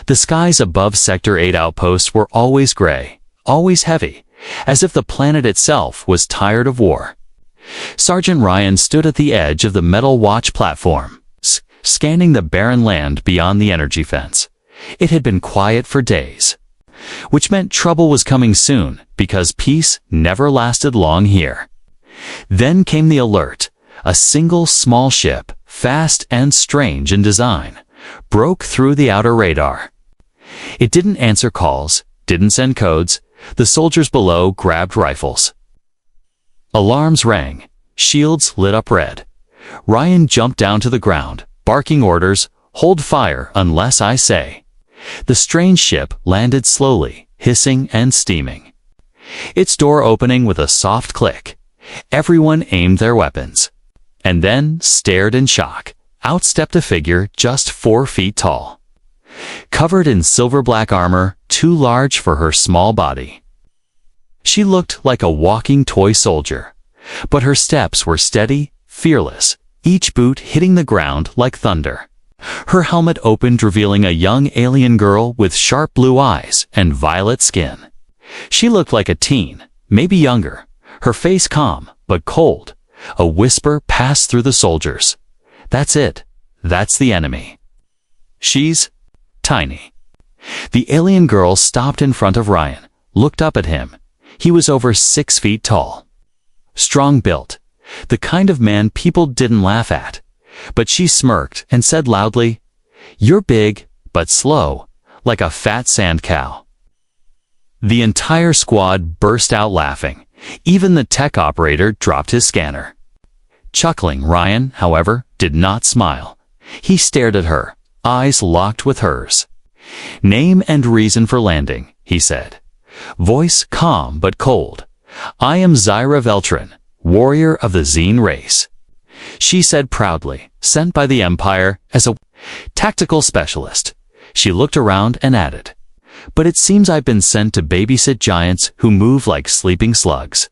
The skies above Sector 8 outposts were always gray, always heavy, as if the planet itself was tired of war. Sergeant Ryan stood at the edge of the metal watch platform, scanning the barren land beyond the energy fence. It had been quiet for days, which meant trouble was coming soon because peace never lasted long here. Then came the alert. A single small ship, fast and strange in design, broke through the outer radar. It didn't answer calls, didn't send codes. The soldiers below grabbed rifles. Alarms rang. Shields lit up red. Ryan jumped down to the ground, barking orders, "Hold fire unless I say." The strange ship landed slowly, hissing and steaming. Its door opening with a soft click. Everyone aimed their weapons. And then stared in shock. Out stepped a figure just 4 feet tall. Covered in silver-black armor, too large for her small body. She looked like a walking toy soldier, but her steps were steady, fearless, each boot hitting the ground like thunder. Her helmet opened, revealing a young alien girl with sharp blue eyes and violet skin. She looked like a teen, maybe younger, her face calm but cold. A whisper passed through the soldiers. "That's it. That's the enemy." "She's tiny." The alien girl stopped in front of Ryan, looked up at him. He was over 6 feet tall. Strong built, the kind of man people didn't laugh at. But she smirked and said loudly, "You're big, but slow, like a fat sand cow." The entire squad burst out laughing. Even the tech operator dropped his scanner. Chuckling, Ryan, however, did not smile. He stared at her, eyes locked with hers. "Name and reason for landing," he said. Voice calm but cold. "I am Zyra Veltrin, warrior of the Xene race." She said proudly, sent by the Empire as a tactical specialist. She looked around and added, "But it seems I've been sent to babysit giants who move like sleeping slugs."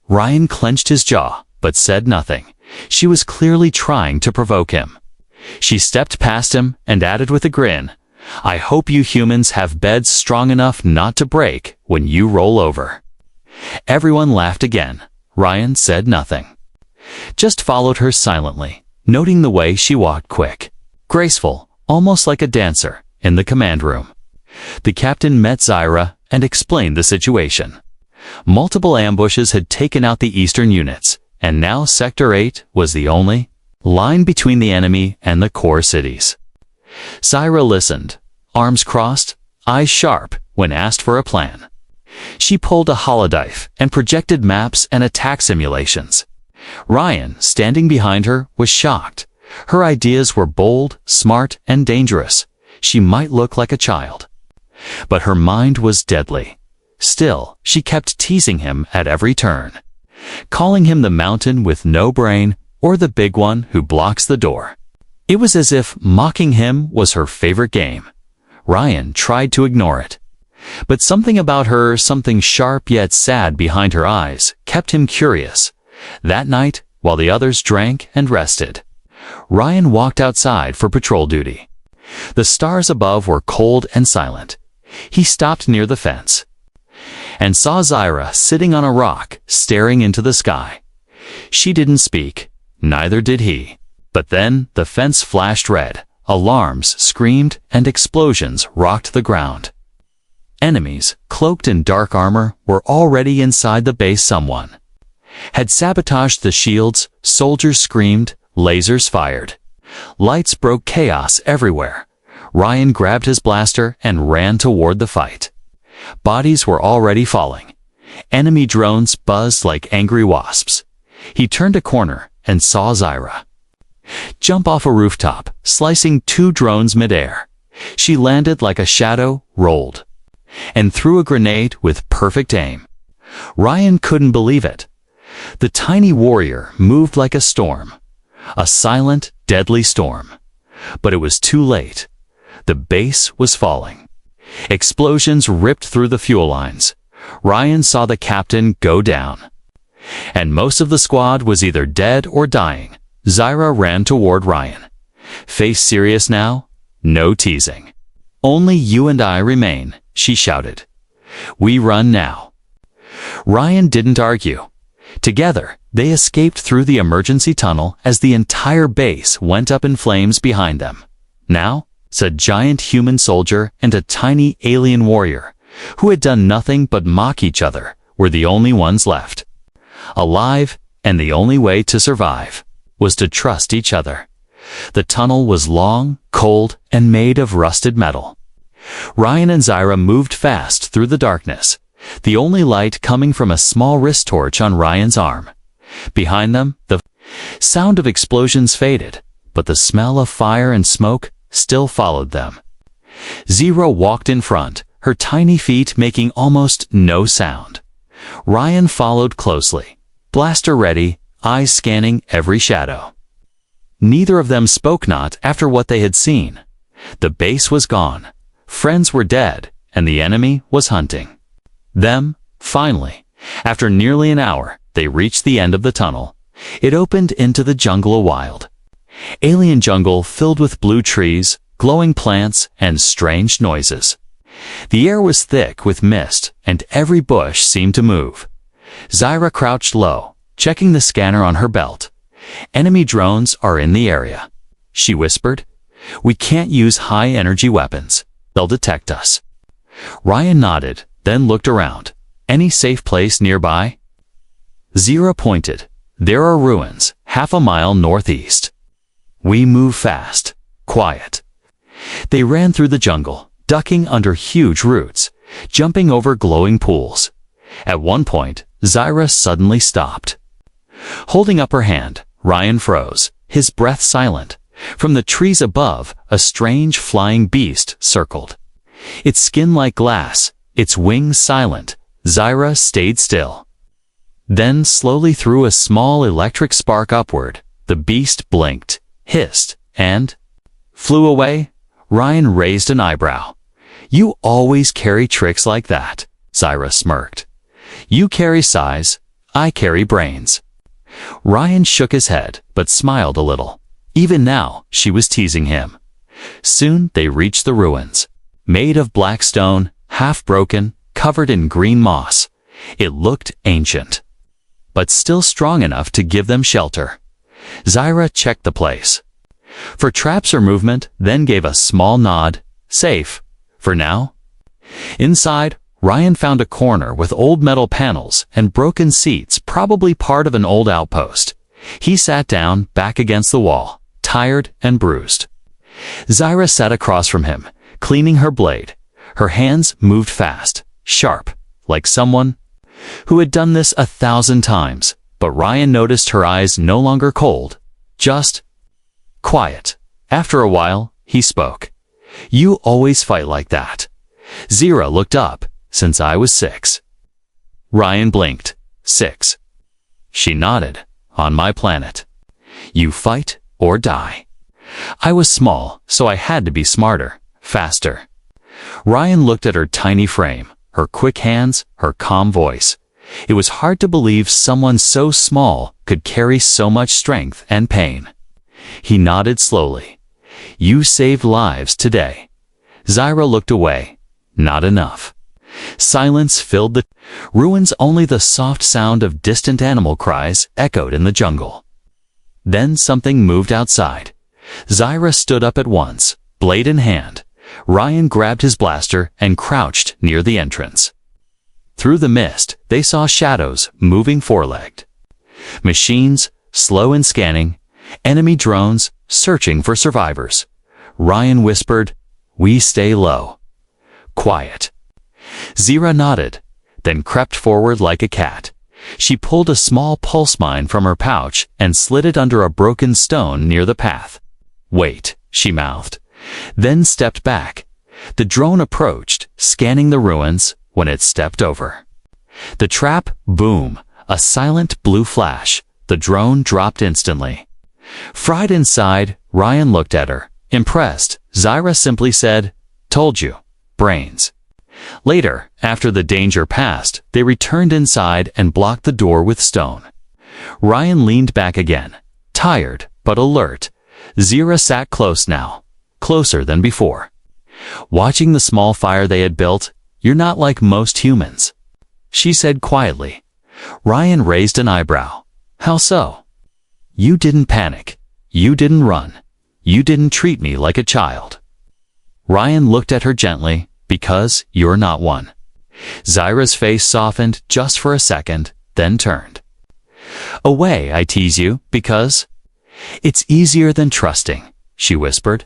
Ryan clenched his jaw, but said nothing. She was clearly trying to provoke him. She stepped past him and added with a grin, "I hope you humans have beds strong enough not to break when you roll over." Everyone laughed again. Ryan said nothing. Just followed her silently, noting the way she walked quick, graceful, almost like a dancer, in the command room. The captain met Zyra and explained the situation. Multiple ambushes had taken out the eastern units, and now Sector 8 was the only line between the enemy and the core cities. Zyra listened, arms crossed, eyes sharp, when asked for a plan. She pulled a holodyne and projected maps and attack simulations. Ryan, standing behind her, was shocked. Her ideas were bold, smart, and dangerous. She might look like a child, but her mind was deadly. Still, she kept teasing him at every turn, calling him the mountain with no brain or the big one who blocks the door. It was as if mocking him was her favorite game. Ryan tried to ignore it, but something about her, something sharp yet sad behind her eyes, kept him curious. That night, while the others drank and rested, Ryan walked outside for patrol duty. The stars above were cold and silent. He stopped near the fence and saw Zyra sitting on a rock, staring into the sky. She didn't speak, neither did he. But then the fence flashed red, alarms screamed, and explosions rocked the ground. Enemies, cloaked in dark armor, were already inside the base. Someone had sabotaged the shields. Soldiers screamed, lasers fired. Lights broke, chaos everywhere. Ryan grabbed his blaster and ran toward the fight. Bodies were already falling. Enemy drones buzzed like angry wasps. He turned a corner and saw Zyra jump off a rooftop, slicing 2 drones midair. She landed like a shadow, rolled, and threw a grenade with perfect aim. Ryan couldn't believe it. The tiny warrior moved like a storm, a silent, deadly storm. But it was too late. The base was falling. Explosions ripped through the fuel lines. Ryan saw the captain go down, and most of the squad was either dead or dying. Zyra ran toward Ryan. "Face serious now? No teasing." Only you and I remain, she shouted. We run now. Ryan didn't argue. Together, they escaped through the emergency tunnel as the entire base went up in flames behind them. Now, a giant human soldier and a tiny alien warrior, who had done nothing but mock each other, were the only ones left. Alive, and the only way to survive was to trust each other. The tunnel was long, cold, and made of rusted metal. Ryan and Zyra moved fast through the darkness, the only light coming from a small wrist torch on Ryan's arm. Behind them, the sound of explosions faded, but the smell of fire and smoke still followed them. Zyra walked in front, her tiny feet making almost no sound. Ryan followed closely, blaster ready, eyes scanning every shadow. Neither of them spoke not after what they had seen. The base was gone, friends were dead, and the enemy was hunting them. Finally, after nearly an hour, they reached the end of the tunnel. It opened into the jungle wild. Alien jungle filled with blue trees, glowing plants, and strange noises. The air was thick with mist, and every bush seemed to move. Zyra crouched low, checking the scanner on her belt. Enemy drones are in the area, she whispered. We can't use high-energy weapons. They'll detect us. Ryan nodded, then looked around. Any safe place nearby? Zyra pointed. There are ruins, half a mile northeast. We move fast, quiet. They ran through the jungle, ducking under huge roots, jumping over glowing pools. At one point, Zyra suddenly stopped. Holding up her hand, Ryan froze, his breath silent. From the trees above, a strange flying beast circled. Its skin like glass, its wings silent. Zyra stayed still. Then slowly threw a small electric spark upward. The beast blinked, hissed, and flew away. Ryan raised an eyebrow. You always carry tricks like that, Zyra smirked. You carry size, I carry brains. Ryan shook his head, but smiled a little. Even now, she was teasing him. Soon they reached the ruins. Made of black stone, half broken, covered in green moss. It looked ancient, but still strong enough to give them shelter. Zyra checked the place for traps or movement, then gave a small nod. Safe, for now. Inside, Ryan found a corner with old metal panels and broken seats, probably part of an old outpost. He sat down, back against the wall, tired and bruised. Zyra sat across from him, cleaning her blade. Her hands moved fast, sharp, like someone who had done this 1,000 times, but Ryan noticed her eyes no longer cold, just quiet. After a while, he spoke. You always fight like that. Zyra looked up. Since I was 6. Ryan blinked. 6. She nodded. On my planet. You fight or die. I was small, so I had to be smarter, faster. Ryan looked at her tiny frame, her quick hands, her calm voice. It was hard to believe someone so small could carry so much strength and pain. He nodded slowly. You saved lives today. Zyra looked away. Not enough. Silence filled the ruins. Only the soft sound of distant animal cries echoed in the jungle. Then something moved outside. Zyra stood up at once, blade in hand. Ryan grabbed his blaster and crouched near the entrance. Through the mist, they saw shadows moving four-legged. Machines, slow in scanning, enemy drones, searching for survivors. Ryan whispered, We stay low. Quiet. Zyra nodded, then crept forward like a cat. She pulled a small pulse mine from her pouch and slid it under a broken stone near the path. Wait, she mouthed, then stepped back. The drone approached, scanning the ruins, when it stepped over. The trap, boom, a silent blue flash. The drone dropped instantly. Fried inside, Ryan looked at her, impressed. Zyra simply said, Told you, brains. Later, after the danger passed, they returned inside and blocked the door with stone. Ryan leaned back again, tired but alert. Zyra sat close now, closer than before. Watching the small fire they had built, "You're not like most humans," she said quietly. Ryan raised an eyebrow. "How so?" "You didn't panic. You didn't run. You didn't treat me like a child." Ryan looked at her gently. "Because you're not one." Zyra's face softened just for a second, then turned. "Away, I tease you, because it's easier than trusting," she whispered.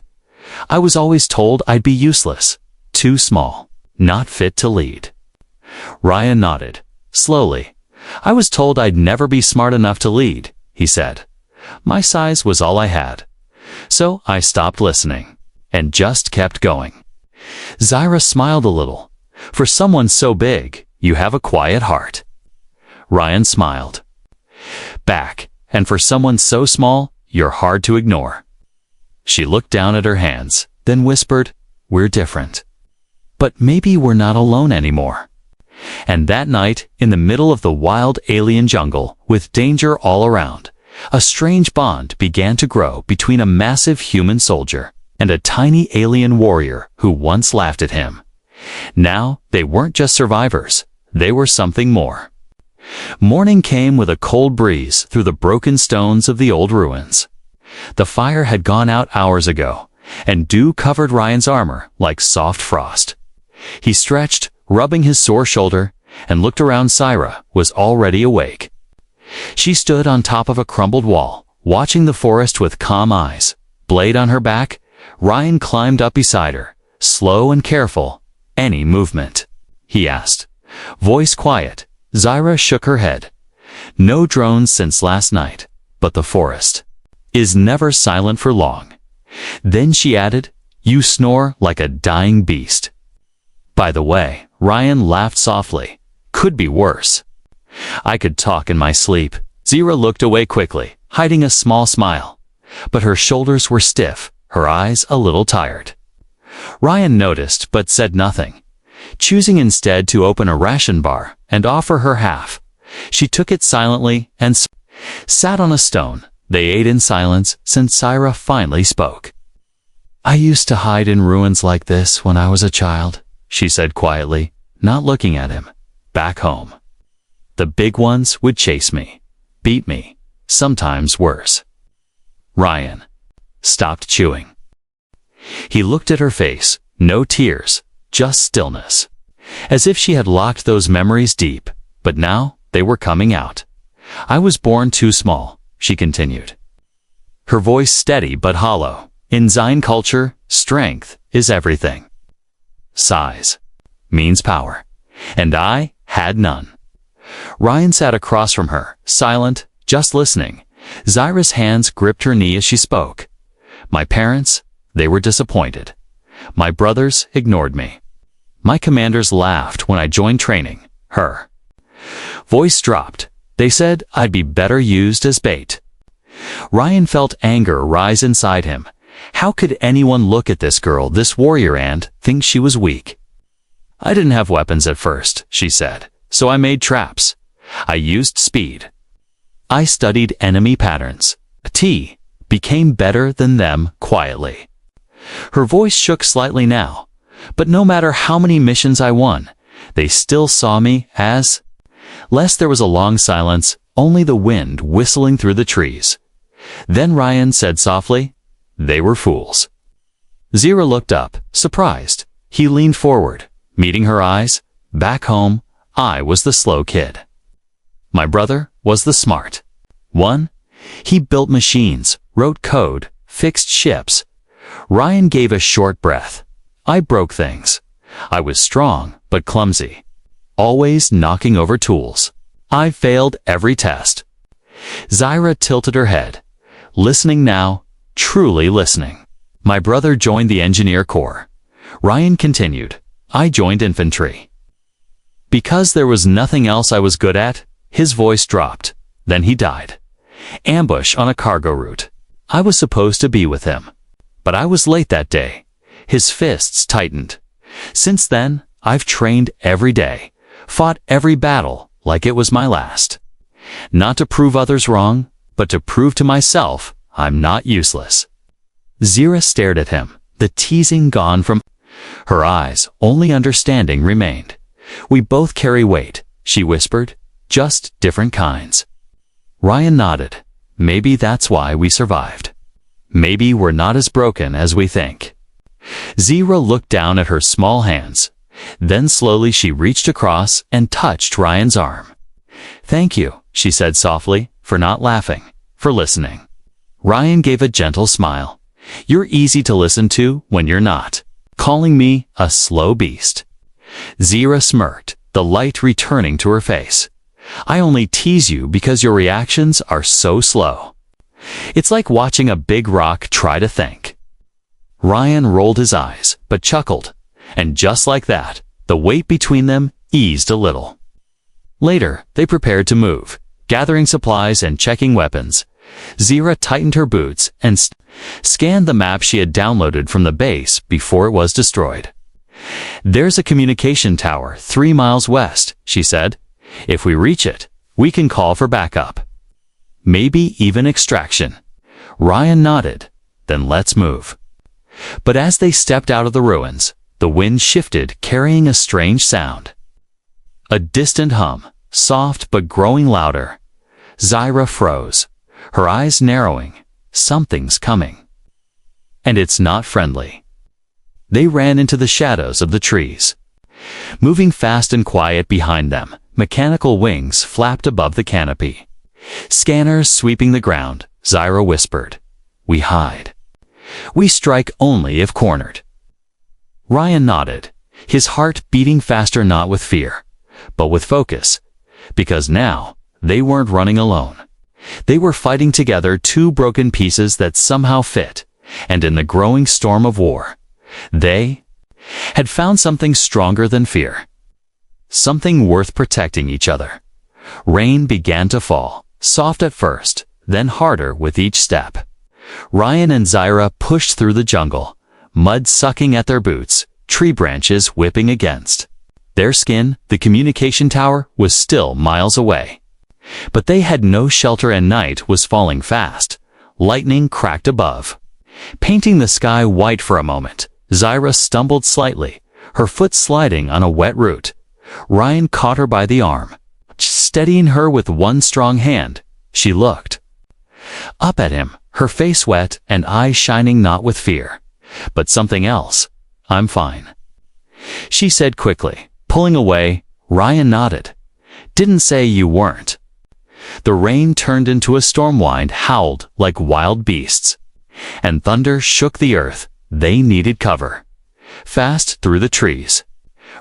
"I was always told I'd be useless, too small, not fit to lead." Ryan nodded. Slowly. "I was told I'd never be smart enough to lead," he said. "My size was all I had. So I stopped listening, and just kept going." Zyra smiled a little. "For someone so big, you have a quiet heart." Ryan smiled back. "And for someone so small, you're hard to ignore." She looked down at her hands, then whispered, "We're different. But maybe we're not alone anymore." And that night, in the middle of the wild alien jungle, with danger all around, a strange bond began to grow between a massive human soldier and a tiny alien warrior who once laughed at him. Now, they weren't just survivors, they were something more. Morning came with a cold breeze through the broken stones of the old ruins. The fire had gone out hours ago, and dew covered Ryan's armor like soft frost. He stretched, rubbing his sore shoulder, and looked around. Zyra was already awake. She stood on top of a crumbled wall, watching the forest with calm eyes. Blade on her back, Ryan climbed up beside her, slow and careful. "Any movement?" he asked. Voice quiet. Zyra shook her head. "No drones since last night, but the forest is never silent for long." Then she added, "You snore like a dying beast." "By the way," Ryan laughed softly, "could be worse." "I could talk in my sleep." Zyra looked away quickly, hiding a small smile. But her shoulders were stiff, her eyes a little tired. Ryan noticed but said nothing, choosing instead to open a ration bar and offer her half. She took it silently and sat on a stone. They ate in silence since Zyra finally spoke. "I used to hide in ruins like this when I was a child," she said quietly, not looking at him. "Back home. The big ones would chase me, beat me, sometimes worse." Ryan stopped chewing. He looked at her face, no tears, just stillness. As if she had locked those memories deep, but now they were coming out. "I was born too small," she continued. Her voice steady but hollow. "In Zyne culture, strength is everything. Size means power. And I had none." Ryan sat across from her, silent, just listening. Zyra's hands gripped her knee as she spoke. "My parents, they were disappointed. My brothers ignored me. My commanders laughed when I joined training." Her voice dropped. "They said I'd be better used as bait." Ryan felt anger rise inside him. How could anyone look at this girl, this warrior, and think she was weak? "I didn't have weapons at first," she said, "so I made traps. I used speed. I studied enemy patterns. Became better than them quietly." Her voice shook slightly now. "But no matter how many missions I won, they still saw me as less." There was a long silence, only the wind whistling through the trees. Then Ryan said softly, "They were fools." Zyra looked up, surprised. He leaned forward, meeting her eyes. "Back home, I was the slow kid. My brother was the smart one. He built machines, wrote code, fixed ships." Ryan gave a short breath. "I broke things. I was strong, but clumsy. Always knocking over tools. I failed every test." Zyra tilted her head. Listening now, truly listening. "My brother joined the engineer corps." Ryan continued. "I joined infantry. Because there was nothing else I was good at." His voice dropped. "Then he died. Ambush on a cargo route. I was supposed to be with him. But I was late that day." His fists tightened. "Since then, I've trained every day, fought every battle like it was my last. Not to prove others wrong, but to prove to myself I'm not useless." Zyra stared at him, the teasing gone from Her eyes, only understanding remained. "We both carry weight," she whispered, "just different kinds." Ryan nodded. "Maybe that's why we survived. Maybe we're not as broken as we think." Zira looked down at her small hands. Then slowly she reached across and touched Ryan's arm. "Thank you," she said softly, "for not laughing, for listening." Ryan gave a gentle smile. "You're easy to listen to when you're not calling me a slow beast." Zira smirked, the light returning to her face. "I only tease you because your reactions are so slow. It's like watching a big rock try to think." Ryan rolled his eyes, but chuckled, and just like that, the weight between them eased a little. Later, they prepared to move, gathering supplies and checking weapons. Zira tightened her boots and scanned the map she had downloaded from the base before it was destroyed. "There's a communication tower 3 miles west," she said. "If we reach it, we can call for backup. Maybe even extraction." Ryan nodded. "Then let's move." But as they stepped out of the ruins, the wind shifted, carrying a strange sound. A distant hum, soft but growing louder. Zira froze, her eyes narrowing. Something's coming. And it's not friendly. They ran into the shadows of the trees. Moving fast and quiet behind them, mechanical wings flapped above the canopy. Scanners sweeping the ground, Zira whispered. "We hide. We strike only if cornered." Ryan nodded, his heart beating faster, not with fear, but with focus, because now they weren't running alone. They were fighting together, two broken pieces that somehow fit, and in the growing storm of war, they had found something stronger than fear. Something worth protecting each other. Rain began to fall, soft at first, then harder with each step. Ryan and Zira pushed through the jungle, mud sucking at their boots, tree branches whipping against their skin. The communication tower was still miles away. But they had no shelter and night was falling fast. Lightning cracked above, painting the sky white for a moment. Zira stumbled slightly, her foot sliding on a wet root. Ryan caught her by the arm, steadying her with one strong hand. She looked up at him, her face wet and eyes shining, not with fear, but something else. "I'm fine," she said quickly, pulling away. Ryan nodded. "Didn't say you weren't." The rain turned into a storm, wind howled like wild beasts, and thunder shook the earth. They needed cover. Fast through the trees,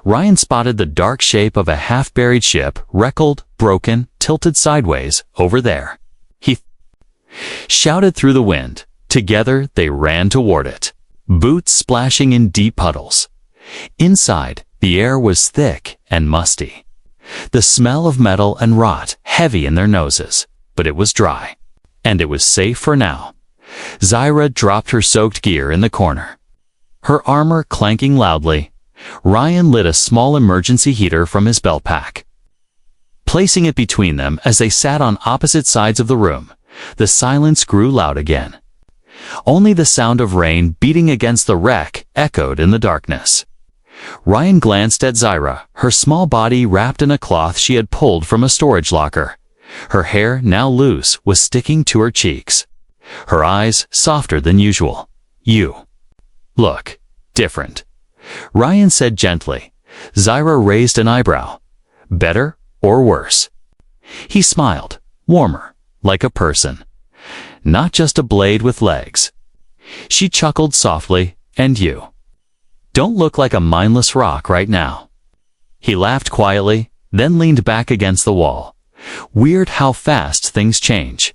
Ryan spotted the dark shape of a half-buried ship, wreckled, broken, tilted sideways, over there. He shouted through the wind. Together they ran toward it, boots splashing in deep puddles. Inside, the air was thick and musty. The smell of metal and rot heavy in their noses, but it was dry, and it was safe for now. Zira dropped her soaked gear in the corner, her armor clanking loudly. Ryan lit a small emergency heater from his belt pack, placing it between them as they sat on opposite sides of the room. The silence grew loud again. Only the sound of rain beating against the wreck echoed in the darkness. Ryan glanced at Zira, her small body wrapped in a cloth she had pulled from a storage locker. Her hair, now loose, was sticking to her cheeks. Her eyes softer than usual. "You look different," Ryan said gently. Zira raised an eyebrow. "Better or worse?" He smiled, warmer, like a person, not just a blade with legs. She chuckled softly. "And you don't look like a mindless rock right now." He laughed quietly, then leaned back against the wall. "Weird how fast things change,"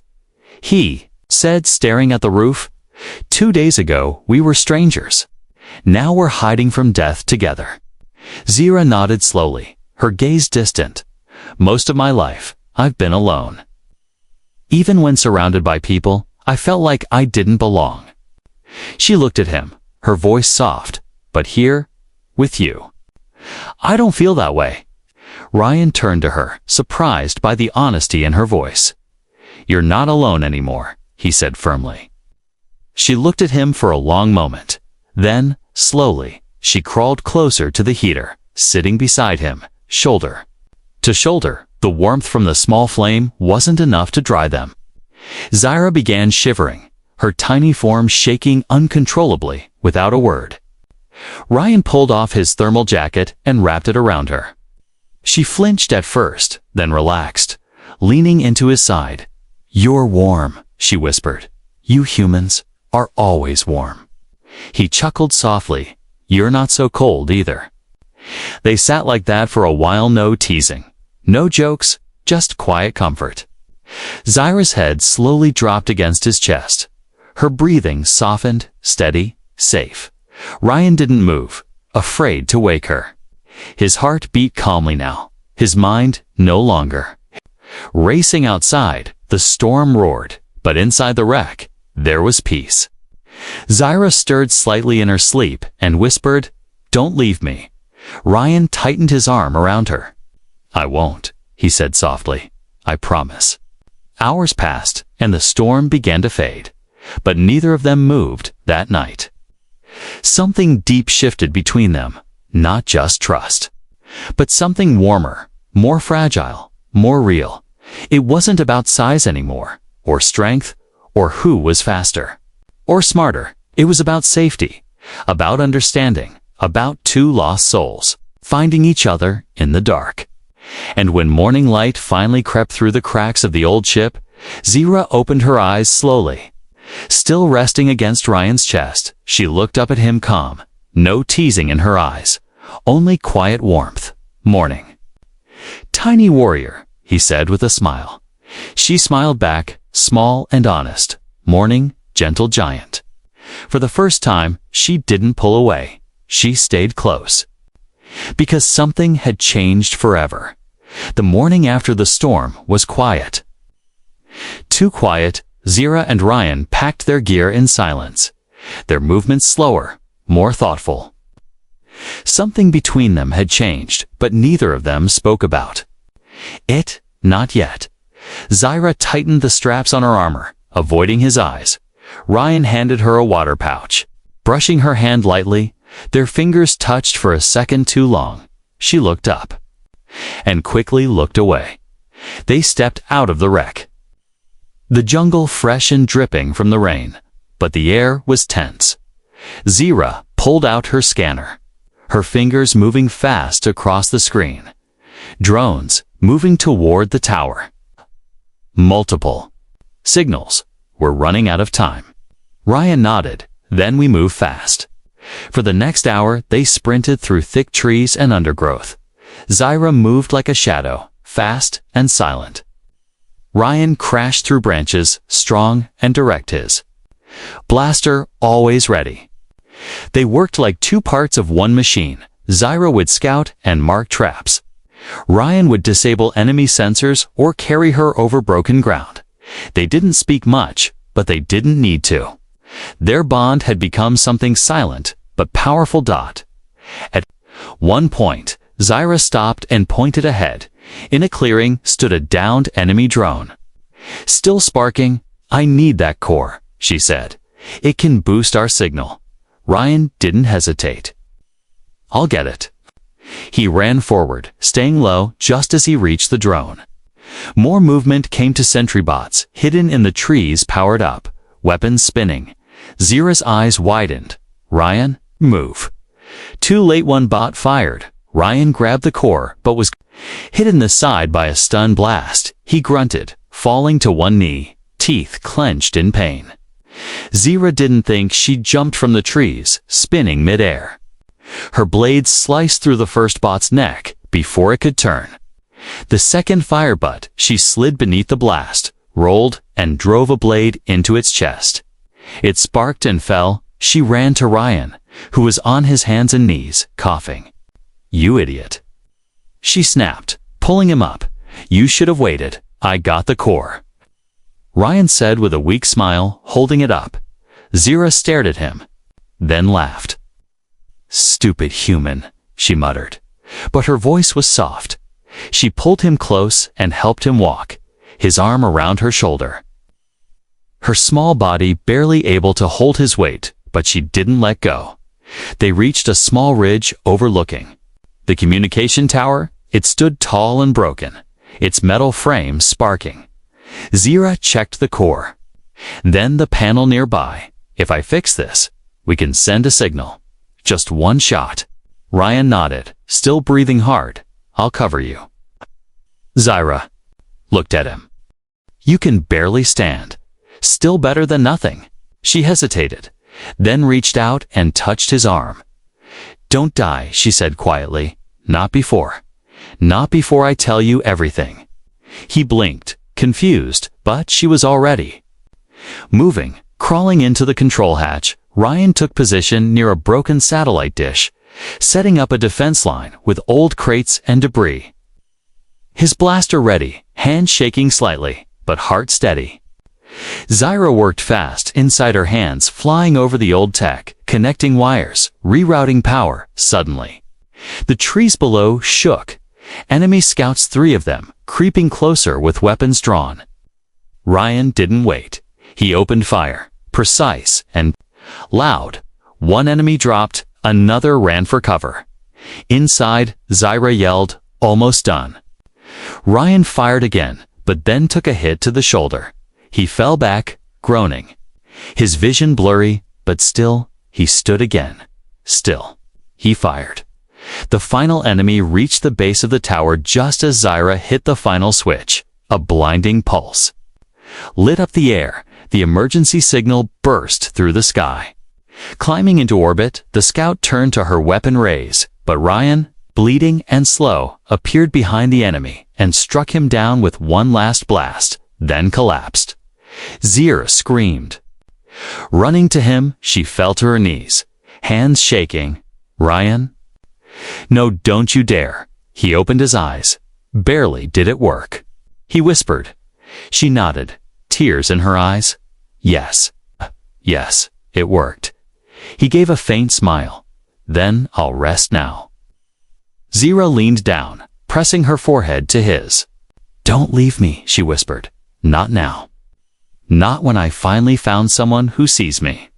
he said, staring at the roof. "2 days ago, we were strangers. Now we're hiding from death together." Zira nodded slowly, her gaze distant. "Most of my life, I've been alone. Even when surrounded by people, I felt like I didn't belong." She looked at him, her voice soft. "But here, with you, I don't feel that way." Ryan turned to her, surprised by the honesty in her voice. "You're not alone anymore," he said firmly. She looked at him for a long moment. Then, slowly, she crawled closer to the heater, sitting beside him, shoulder to shoulder. The warmth from the small flame wasn't enough to dry them. Zyra began shivering, her tiny form shaking uncontrollably, without a word. Ryan pulled off his thermal jacket and wrapped it around her. She flinched at first, then relaxed, leaning into his side. "You're warm," she whispered. "You humans are always warm." He chuckled softly. "You're not so cold either." They sat like that for a while, no teasing, no jokes, just quiet comfort. Zyra's head slowly dropped against his chest. Her breathing softened, steady, safe. Ryan didn't move, afraid to wake her. His heart beat calmly now, his mind no longer. Racing outside, the storm roared, but inside the wreck, there was peace. Zyra stirred slightly in her sleep and whispered, "Don't leave me." Ryan tightened his arm around her. "I won't," he said softly. "I promise." Hours passed, and the storm began to fade, but neither of them moved that night. Something deep shifted between them, not just trust, but something warmer, more fragile, more real. It wasn't about size anymore, or strength, or who was faster, or smarter. It was about safety, about understanding, about two lost souls, finding each other in the dark. And when morning light finally crept through the cracks of the old ship, Zyra opened her eyes slowly. Still resting against Ryan's chest, she looked up at him calm, no teasing in her eyes, only quiet warmth. "Morning." "Tiny warrior," he said with a smile. She smiled back, small and honest. "Morning, gentle giant." For the first time, she didn't pull away. She stayed close. Because something had changed forever. The morning after the storm was quiet. Too quiet, Zyra and Ryan packed their gear in silence, their movements slower, more thoughtful. Something between them had changed, but neither of them spoke about it, not yet. Zyra tightened the straps on her armor, avoiding his eyes. Ryan handed her a water pouch. Brushing her hand lightly, their fingers touched for a second too long. She looked up, and quickly looked away. They stepped out of the wreck. The jungle fresh and dripping from the rain, but the air was tense. Zyra pulled out her scanner, her fingers moving fast across the screen. Drones moving toward the tower. Multiple signals. We're running out of time. Ryan nodded. Then we move fast. For the next hour, they sprinted through thick trees and undergrowth. Zyra moved like a shadow, fast and silent. Ryan crashed through branches, strong and direct, his blaster always ready. They worked like two parts of one machine. Zyra would scout and mark traps. Ryan would disable enemy sensors or carry her over broken ground. They didn't speak much, but they didn't need to. Their bond had become something silent but powerful. At one point, Zyra stopped and pointed ahead. In a clearing stood a downed enemy drone. "Still sparking? I need that core," she said. "It can boost our signal." Ryan didn't hesitate. "I'll get it." He ran forward, staying low just as he reached the drone. More movement came to sentry bots, hidden in the trees, powered up, weapons spinning. Zyra's eyes widened. "Ryan, move." Too late, one bot fired. Ryan grabbed the core, but was hit in the side by a stun blast. He grunted, falling to one knee, teeth clenched in pain. Zyra didn't think. She jumped from the trees, spinning midair. Her blade sliced through the first bot's neck before it could turn. The second fire butt, she slid beneath the blast, rolled, and drove a blade into its chest. It sparked and fell. She ran to Ryan, who was on his hands and knees, coughing. "You idiot," she snapped, pulling him up. "You should have waited. I got the core," Ryan said with a weak smile, holding it up. Zyra stared at him, then laughed. "Stupid human," she muttered, but her voice was soft. She pulled him close and helped him walk, his arm around her shoulder. Her small body barely able to hold his weight, but she didn't let go. They reached a small ridge overlooking the communication tower. It stood tall and broken, its metal frame sparking. Zira checked the core. Then the panel nearby. If I fix this, we can send a signal. Just one shot. Ryan nodded, still breathing hard. I'll cover you. Zira looked at him. You can barely stand. Still better than nothing. She hesitated, then reached out and touched his arm. Don't die, she said quietly. Not before. Not before I tell you everything. He blinked, confused, but she was already moving. Crawling into the control hatch, Ryan took position near a broken satellite dish, setting up a defense line with old crates and debris. His blaster ready, hand shaking slightly, but heart steady. Zira worked fast inside her hands, flying over the old tech, connecting wires, rerouting power. Suddenly, the trees below shook. Enemy scouts, 3 of them, creeping closer with weapons drawn. Ryan didn't wait. He opened fire, precise and loud. One enemy dropped, another ran for cover. Inside, Zira yelled, almost done. Ryan fired again, but then took a hit to the shoulder. He fell back, groaning. His vision blurry, but still, he stood again. Still, he fired. The final enemy reached the base of the tower just as Zira hit the final switch. A blinding pulse lit up the air. The emergency signal burst through the sky. Climbing into orbit, the scout turned to her weapon raise, but Ryan, bleeding and slow, appeared behind the enemy and struck him down with one last blast, then collapsed. Zira screamed. Running to him, she fell to her knees, hands shaking. Ryan? No, don't you dare. He opened his eyes. Barely did it work. He whispered. She nodded, tears in her eyes. Yes, yes, it worked. He gave a faint smile. Then I'll rest now. Zira leaned down, pressing her forehead to his. Don't leave me, she whispered. Not now. Not when I finally found someone who sees me.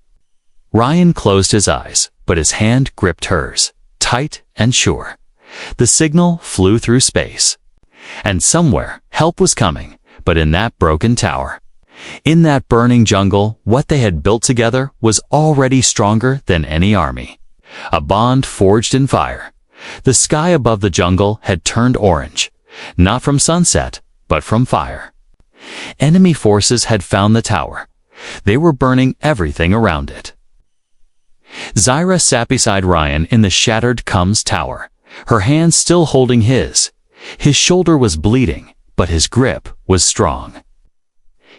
Ryan closed his eyes, but his hand gripped hers, tight and sure. The signal flew through space. And somewhere, help was coming, but in that broken tower. In that burning jungle, what they had built together was already stronger than any army. A bond forged in fire. The sky above the jungle had turned orange, not from sunset, but from fire. Enemy forces had found the tower. They were burning everything around it. Zira sat beside Ryan in the shattered Cums tower, her hand still holding his. His shoulder was bleeding, but his grip was strong.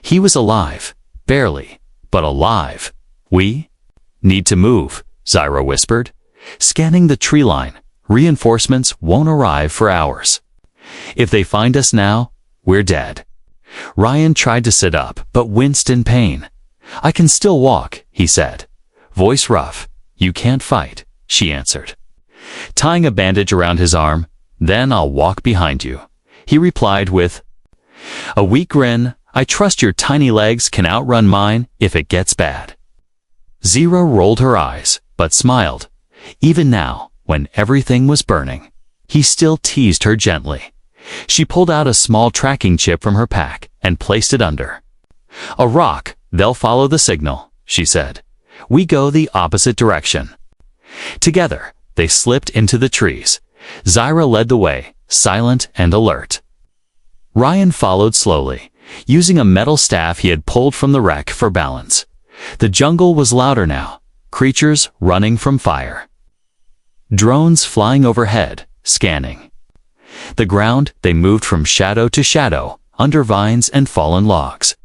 He was alive, barely, but alive. We need to move, Zira whispered, scanning the tree line. Reinforcements won't arrive for hours. If they find us now, we're dead. Ryan tried to sit up, but winced in pain. I can still walk, he said. Voice rough. You can't fight, she answered. Tying a bandage around his arm, then I'll walk behind you, he replied with a weak grin. I trust your tiny legs can outrun mine if it gets bad. Zira rolled her eyes, but smiled. Even now, when everything was burning, he still teased her gently. She pulled out a small tracking chip from her pack and placed it under a rock. They'll follow the signal, she said. We go the opposite direction. Together, they slipped into the trees. Zira led the way, silent and alert. Ryan followed slowly, using a metal staff he had pulled from the wreck for balance. The jungle was louder now, creatures running from fire. Drones flying overhead, scanning. The ground, they moved from shadow to shadow, under vines and fallen logs.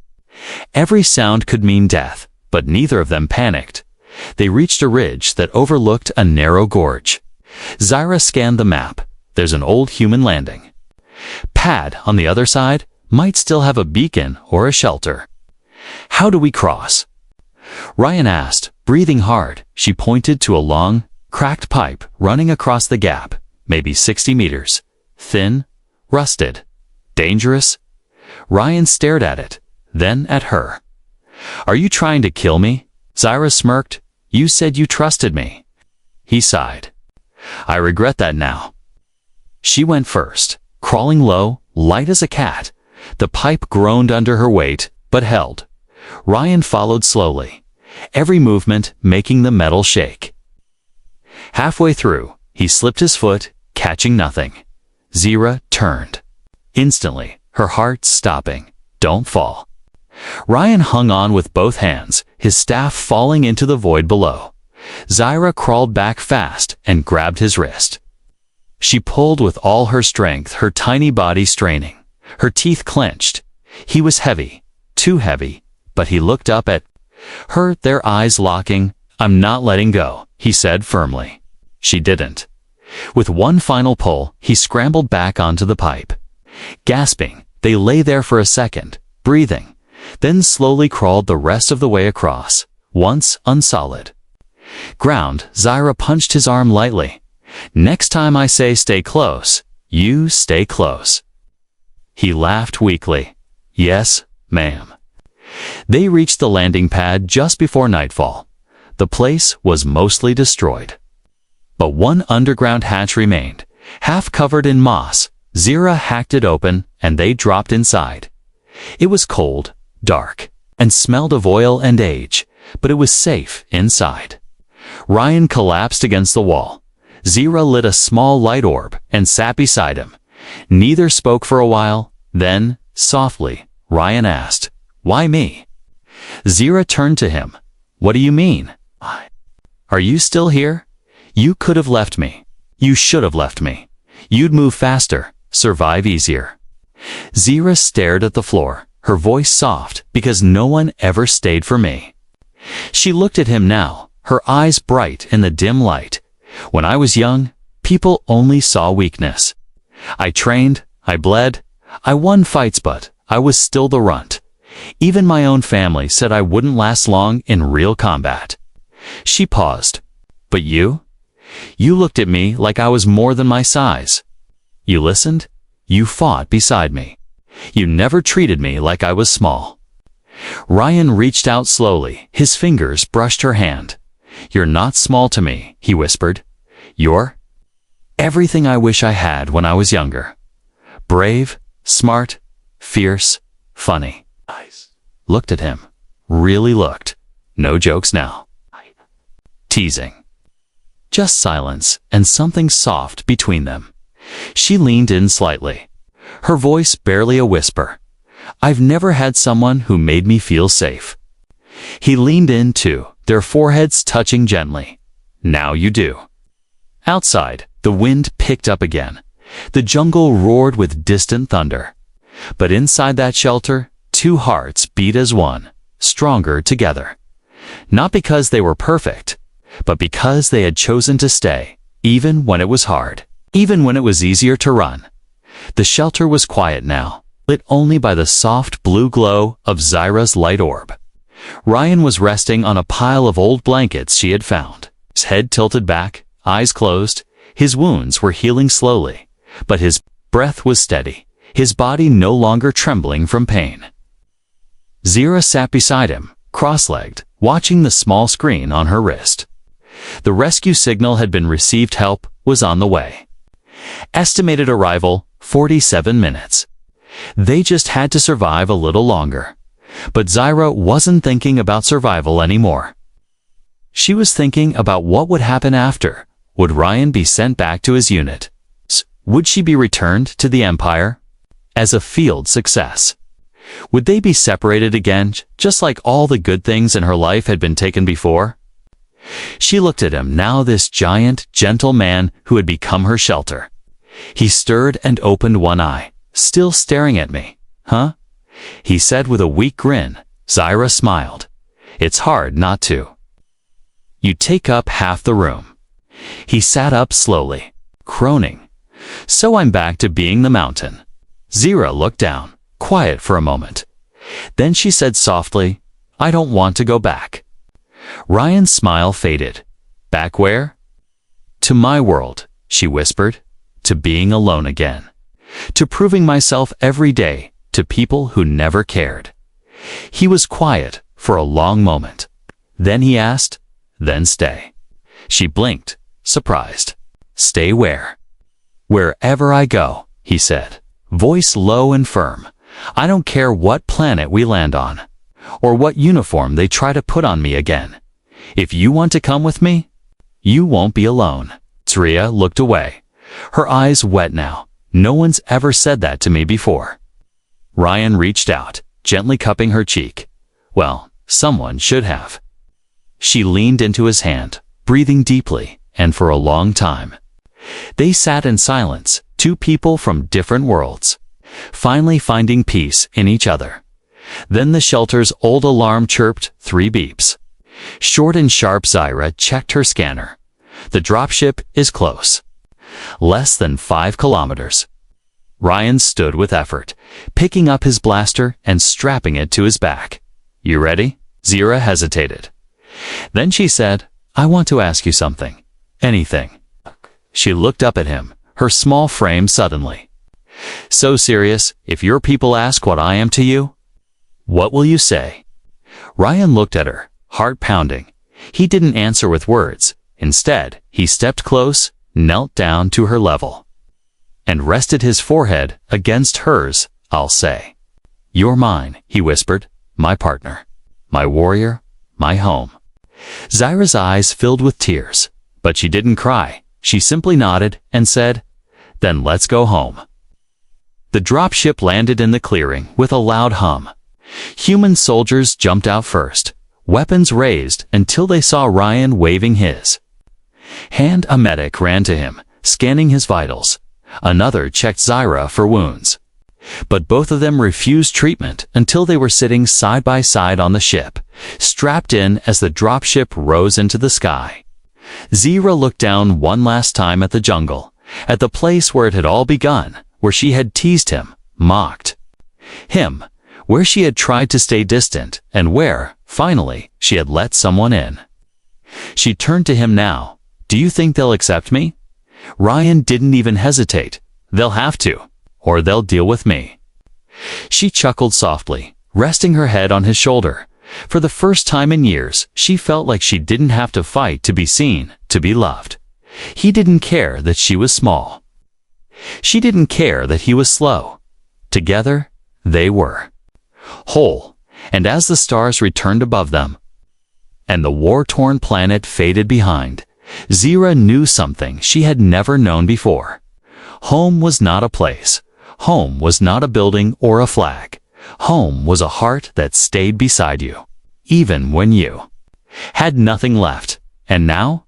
Every sound could mean death, but neither of them panicked. They reached a ridge that overlooked a narrow gorge. Zira scanned the map. There's an old human landing. Pad, on the other side, might still have a beacon or a shelter. How do we cross? Ryan asked, breathing hard. She pointed to a long, cracked pipe running across the gap, maybe 60 meters. Thin, rusted, dangerous. Ryan stared at it, then at her. Are you trying to kill me? Zira smirked. You said you trusted me. he sighed. I regret that now. She went first, crawling low, light as a cat. The pipe groaned under her weight, but held. Ryan followed slowly, every movement making the metal shake. Halfway through, he slipped his foot, catching nothing. Zira turned. Instantly, her heart stopping. Don't fall. Ryan hung on with both hands, his staff falling into the void below. Zira crawled back fast and grabbed his wrist. She pulled with all her strength, her tiny body straining. Her teeth clenched. He was heavy, too heavy, but he looked up at her, their eyes locking. I'm not letting go, he said firmly. She didn't. With one final pull, he scrambled back onto the pipe. Gasping, they lay there for a second, breathing, then slowly crawled the rest of the way across, once unsolid ground. Zira punched his arm lightly. Next time I say stay close, you stay close. He laughed weakly. Yes, ma'am. They reached the landing pad just before nightfall. The place was mostly destroyed. But one underground hatch remained, half covered in moss. Zira hacked it open, and they dropped inside. It was cold, dark, and smelled of oil and age, but it was safe inside. Ryan collapsed against the wall. Zira lit a small light orb and sat beside him. Neither spoke for a while. Then, softly, Ryan asked, "Why me?" Zira turned to him. "What do you mean? Are you still here? You could have left me. You should have left me. You'd move faster, survive easier." Zira stared at the floor, her voice soft, because no one ever stayed for me. She looked at him now, her eyes bright in the dim light. When I was young, people only saw weakness. I trained, I bled, I won fights, but I was still the runt. Even my own family said I wouldn't last long in real combat. She paused. But you? You looked at me like I was more than my size. You listened. You fought beside me. You never treated me like I was small. Ryan reached out slowly. His fingers brushed her hand. You're not small to me, he whispered. You're everything I wish I had when I was younger. Brave, smart, fierce, funny. Eyes looked at him. Really looked. No jokes now. Teasing. Just silence and something soft between them. She leaned in slightly. Her voice barely a whisper. I've never had someone who made me feel safe. He leaned in too, their foreheads touching gently. Now you do. Outside, the wind picked up again. The jungle roared with distant thunder. But inside that shelter, two hearts beat as one, stronger together. Not because they were perfect, but because they had chosen to stay, even when it was hard, even when it was easier to run. The shelter was quiet now, lit only by the soft blue glow of Zira's light orb. Ryan was resting on a pile of old blankets she had found, his head tilted back, eyes closed. His wounds were healing slowly, but his breath was steady, his body no longer trembling from pain. Zira sat beside him, cross-legged, watching the small screen on her wrist. The rescue signal had been received. Help was on the way. Estimated arrival, 47 minutes. They just had to survive a little longer. But Zira wasn't thinking about survival anymore. She was thinking about what would happen after. Would Ryan be sent back to his unit? Would she be returned to the Empire as a field success? Would they be separated again, just like all the good things in her life had been taken before? She looked at him now, this giant, gentle man who had become her shelter. He stirred and opened one eye, still staring at me. Huh? He said with a weak grin. Zira smiled. It's hard not to. You take up half the room. He sat up slowly, groaning. So I'm back to being the mountain. Zira looked down, quiet for a moment. Then she said softly, I don't want to go back. Ryan's smile faded. Back where? To my world, she whispered. To being alone again. To proving myself every day to people who never cared. He was quiet for a long moment. Then he asked, then stay. She blinked, surprised. Stay where? Wherever I go, he said, voice low and firm. I don't care what planet we land on, or what uniform they try to put on me again. If you want to come with me, you won't be alone. Zria looked away, her eyes wet now. No one's ever said that to me before. Ryan reached out, gently cupping her cheek. Well, someone should have. She leaned into his hand, breathing deeply, and for a long time. They sat in silence, two people from different worlds, finally finding peace in each other. Then the shelter's old alarm chirped 3 beeps. Short and sharp, Zyra checked her scanner. The dropship is close. Less than 5 kilometers. Ryan stood with effort, picking up his blaster and strapping it to his back. You ready? Zyra hesitated. Then she said, I want to ask you something. Anything. She looked up at him, her small frame suddenly. So serious, if your people ask what I am to you, what will you say? Ryan looked at her, heart pounding. He didn't answer with words. Instead, he stepped close, knelt down to her level, and rested his forehead against hers. I'll say. You're mine, he whispered, my partner, my warrior, my home. Zyra's eyes filled with tears, but she didn't cry. She simply nodded and said, then let's go home. The dropship landed in the clearing with a loud hum. Human soldiers jumped out first, weapons raised until they saw Ryan waving his hand. A medic ran to him, scanning his vitals. Another checked Zyra for wounds. But both of them refused treatment until they were sitting side by side on the ship, strapped in as the dropship rose into the sky. Zyra looked down one last time at the jungle, at the place where it had all begun, where she had teased him, mocked him, where she had tried to stay distant, and where, finally, she had let someone in. She turned to him now. Do you think they'll accept me? Ryan didn't even hesitate. They'll have to, or they'll deal with me. She chuckled softly, resting her head on his shoulder. For the first time in years, she felt like she didn't have to fight to be seen, to be loved. He didn't care that she was small. She didn't care that he was slow. Together, they were whole. And as the stars returned above them, and the war-torn planet faded behind, Zyra knew something she had never known before. Home was not a place. Home was not a building or a flag. Home was a heart that stayed beside you, even when you had nothing left. And now,